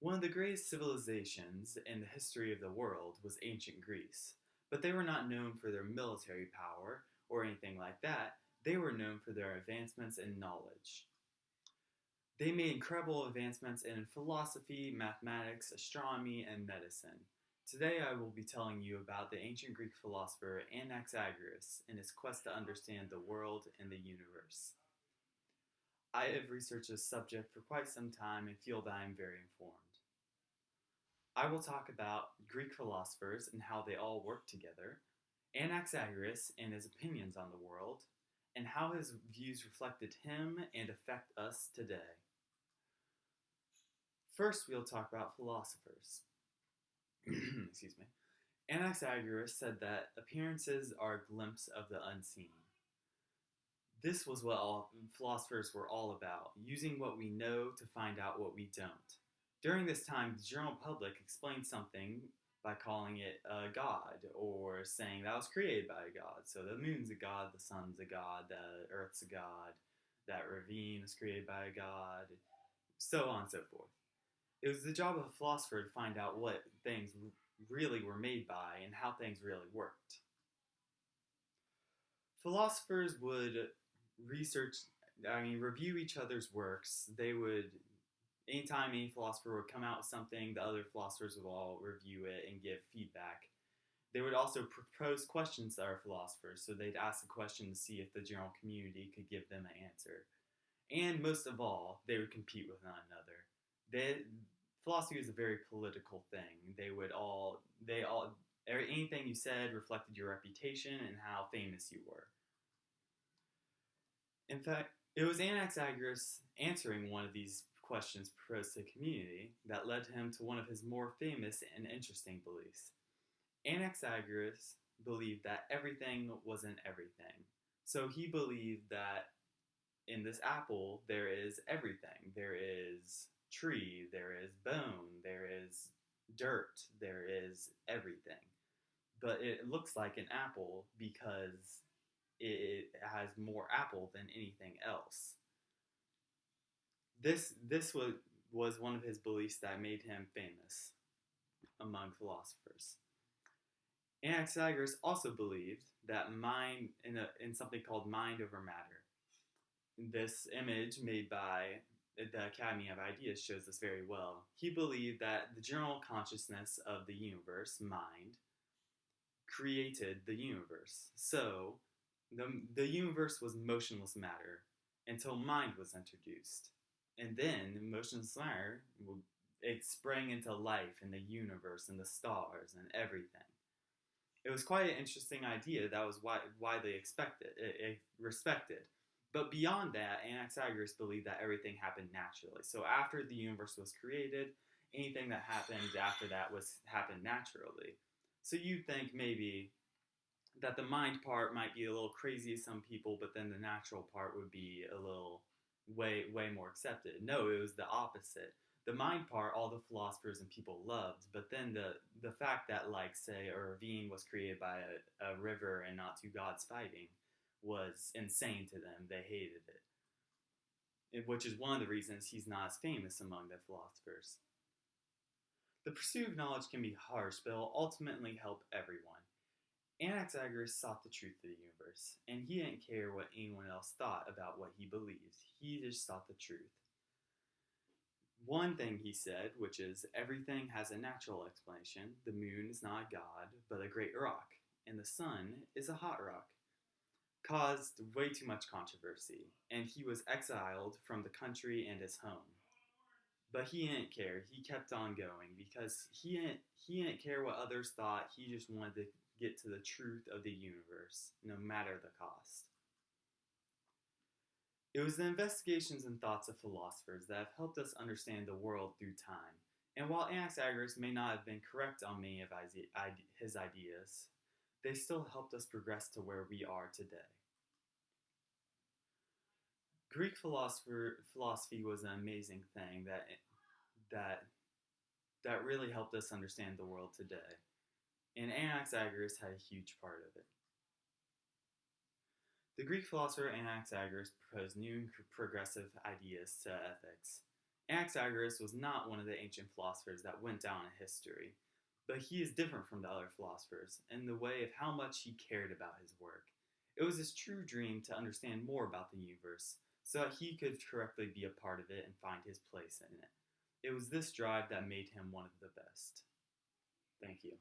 One of the greatest civilizations in the history of the world was ancient Greece, but they were not known for their military power or anything like that. They were known for their advancements in knowledge. They made incredible advancements in philosophy, mathematics, astronomy, and medicine. Today I will be telling you about the ancient Greek philosopher Anaxagoras and his quest to understand the world and the universe. I have researched this subject for quite some time and feel that I am very informed. I will talk about Greek philosophers and how they all work together, Anaxagoras and his opinions on the world, and how his views reflected him and affect us today. First, we'll talk about philosophers. Excuse me. Anaxagoras said that appearances are a glimpse of the unseen. This was what all philosophers were all about, using what we know to find out what we don't. During this time, the general public explained something by calling it a god or saying that was created by a god. So the moon's a god, the sun's a god, the earth's a god, that ravine was created by a god, so on and so forth. It was the job of a philosopher to find out what things really were made by and how things really worked. Philosophers would review each other's works. They would, anytime any philosopher would come out with something, the other philosophers would all review it and give feedback. They would also propose questions to other philosophers, so they'd ask a question to see if the general community could give them an answer. And most of all, they would compete with one another. Philosophy was a very political thing. Anything you said reflected your reputation and how famous you were. In fact, it was Anaxagoras answering one of these questions proposed to the community that led him to one of his more famous and interesting beliefs. Anaxagoras believed that everything wasn't everything. So he believed that in this apple there is everything. There is tree, there is bone, there is dirt, there is everything. But it looks like an apple because it has more apple than anything else. This was one of his beliefs that made him famous among philosophers. Anaxagoras also believed that mind in something called mind over matter. This image made by the Academy of Ideas shows this very well. He believed that the general consciousness of the universe, mind, created the universe. So, the universe was motionless matter until mind was introduced. And then, motionless matter, it sprang into life in the universe and the stars and everything. It was quite an interesting idea that was widely respected. But beyond that, Anaxagoras believed that everything happened naturally. So after the universe was created, anything that happened after that happened naturally. So you'd think maybe that the mind part might be a little crazy to some people, but then the natural part would be a little way more accepted. No, it was the opposite. The mind part, all the philosophers and people loved, but then the fact that, like, say, a ravine was created by a river and not two gods fighting was insane to them. They hated it, which is one of the reasons he's not as famous among the philosophers. The pursuit of knowledge can be harsh, but it will ultimately help everyone. Anaxagoras sought the truth of the universe, and he didn't care what anyone else thought about what he believed. He just sought the truth. One thing he said, which is, everything has a natural explanation. The moon is not a god, but a great rock, and the sun is a hot rock. Caused way too much controversy, and he was exiled from the country and his home. But he didn't care. He kept on going because he didn't care what others thought. He just wanted to get to the truth of the universe, no matter the cost. It was the investigations and thoughts of philosophers that have helped us understand the world through time. And while Anaxagoras may not have been correct on many of his ideas, they still helped us progress to where we are today. Greek philosophy was an amazing thing that really helped us understand the world today. And Anaxagoras had a huge part of it. The Greek philosopher Anaxagoras proposed new and progressive ideas to ethics. Anaxagoras was not one of the ancient philosophers that went down in history, but he is different from the other philosophers in the way of how much he cared about his work. It was his true dream to understand more about the universe so that he could correctly be a part of it and find his place in it. It was this drive that made him one of the best. Thank you.